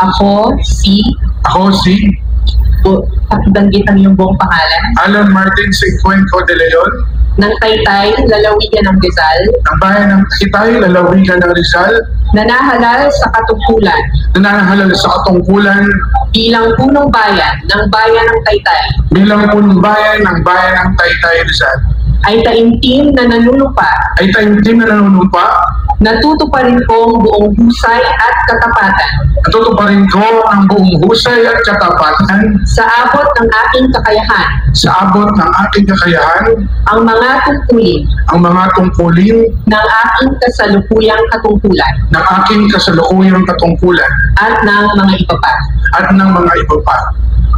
Ako si pakibanggit ang iyong buong pangalan. Alan Martin Sigcuenco de Leon. Ng Taytay, lalawigan ng Rizal. Ang bayan ng Taytay, lalawigan ng Rizal. Nanahalal sa katungkulan. Nanahalal sa katungkulan. Bilang punong bayan ng bayan ng Taytay. Bilang punong bayan ng bayan ng Taytay, Rizal. Ay taimtim na nanunumpa. Ay taimtim na nanunumpa. Natutuparin ko ang buong husay at katapatan. Natutuparin ko ang buong husay at katapatan. Sa abot ng aking kakayahan. Sa abot ng aking kakayahan. Ang mga tungkulin. Ang mga tungkulin. Ng aking kasalukuyang katungkulan. Ng aking kasalukuyang katungkulan. At ng mga iba pa. At ng mga iba pa.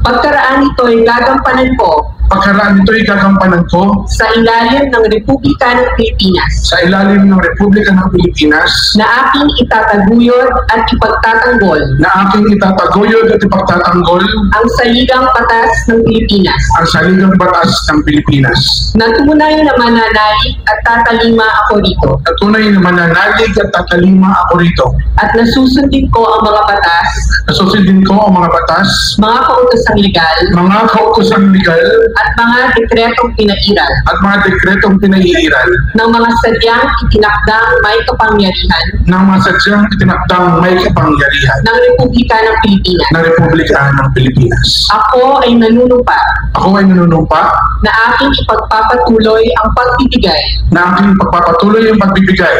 Pagkaraan ito ay gagampanan ko. Pagkaraan ito ay gagampanan ko. Sa ilalim ng Republika ng Pilipinas. Sa ilalim ng Republika ng Pilipinas. Na aking itataguyod at ipagtatanggol. Na aking itataguyod at ipagtatanggol. Ang saligang batas ng Pilipinas. Ang saligang batas ng Pilipinas. Na tunay na mananalig at tatalima ako rito. Na tunay na mananalig at tatalima ako rito. At nasusundin ko ang mga batas. Nasusundin ko ang mga batas. Mga kautosang legal. Mga kautosang legal. At mga dekretong pinairal. At mga dekretong pinairal. Ng mga sadyang itinakdang may kapangyarihan. Ng mga sadyang itinakdang may kapangyarihan. Ng Republika ng Pilipinas. Ng Republika ng Pilipinas. Ako ay nanunumpa. Ako ay nanunumpa. Na aking ipagpapatuloy ang pagbibigay. Na aking pagpapatuloy ang pagbibigay.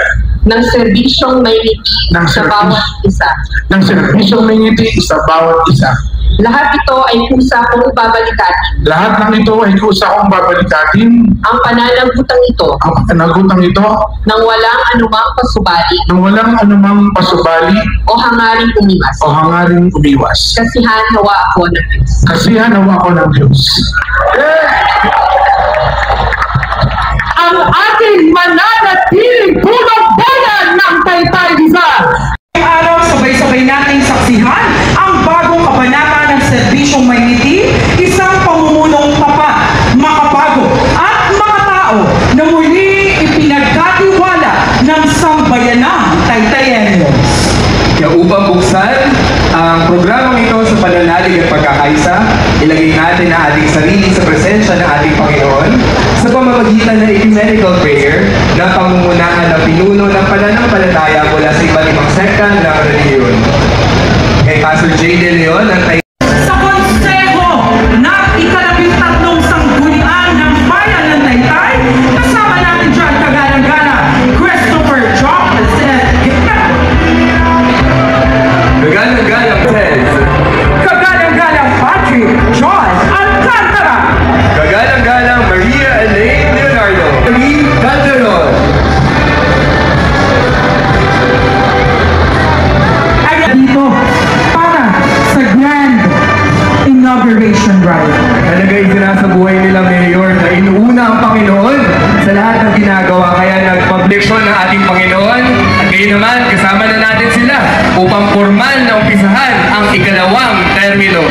Ng serbisyong may ngiti sa bawat isa. Ng serbisyong may ngiti sa bawat isa. Lahat ito ay kusa kong babalikatin. Lahat ng ito ay kusa kong babalikatin. Ang pananagutang ito. Ang pananagutang ito. Nang walang anumang pasubali. Nang walang anumang pasubali. O hangaring umiwas. O hangaring umiwas. Kasihan hawa ako ng Diyos. Kasihan hawa ako ng Diyos. Ang ating mananatiling punong bayan ng Taytay, Rizal. Ngayong araw, sabay-sabay nating saksihan ang bagong kabanata ng serbisyong may ngiti, isang pamumunong tapat, makabago at mga tao na muli ipinagkatiwala ng sambayanang Taytayenyos. Kaya upang buksan ang programang ito sa pananalig at pagkakaisa, ilagay natin ang ating sarili sa presensya ng ating Panginoon sa pamamagitan ng ecumenical prayer na pangunguna ng pinuno ng pananampalataya mula sa iba't ibang sekta ng relihiyon. Kay Pastor J. De Leon ang sa konseho ng ika-13 sanggunian ng bayan ng Taytay, kasama natin dyan kagalang-gala Christopher John Kagalang-galang Ted, kagalang-galang Patrick John Alcantara, kagalang-galang Maria Elaine Leonardo, Lee Calderon, ay dito para sa Grand Inauguration Ride. Talaga isinasa buhay nila Mayor na inuuna ang Panginoon sa lahat ng ginagawa, kaya nagpableksyon ng ating Panginoon at ngayon naman kasama na natin sila upang formal na umpisahan ang ikalawang termino.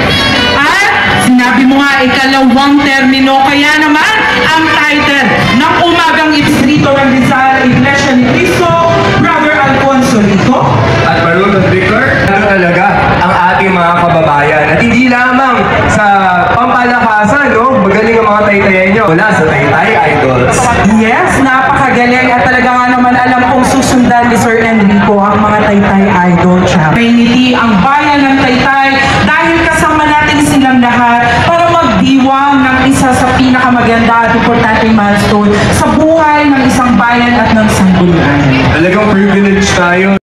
At sinabi mo nga ikalawang termino, kaya naman ang title ng umagang distrito ng Rizal Iglesia ni Cristo, Brother Alfonso Rico At Marunong Victor, talaga ang ating mga kababayan. At hindi lamang sa pampalakasan, no? Magaling ang mga Taytayenyo mula sa Taytay Idols. Yes, napakagaling at talaga nga naman alam kong susundan ni Sir Enrico ang mga Taytay Idol Chap. May ngiti ang bayan ng Taytay dahil kasama natin silang lahat para magdiwang ng isa sa pinakamaganda at importanteng milestone sa buhay ng isang bayan at ng sanggunian. Talagang privilege tayo.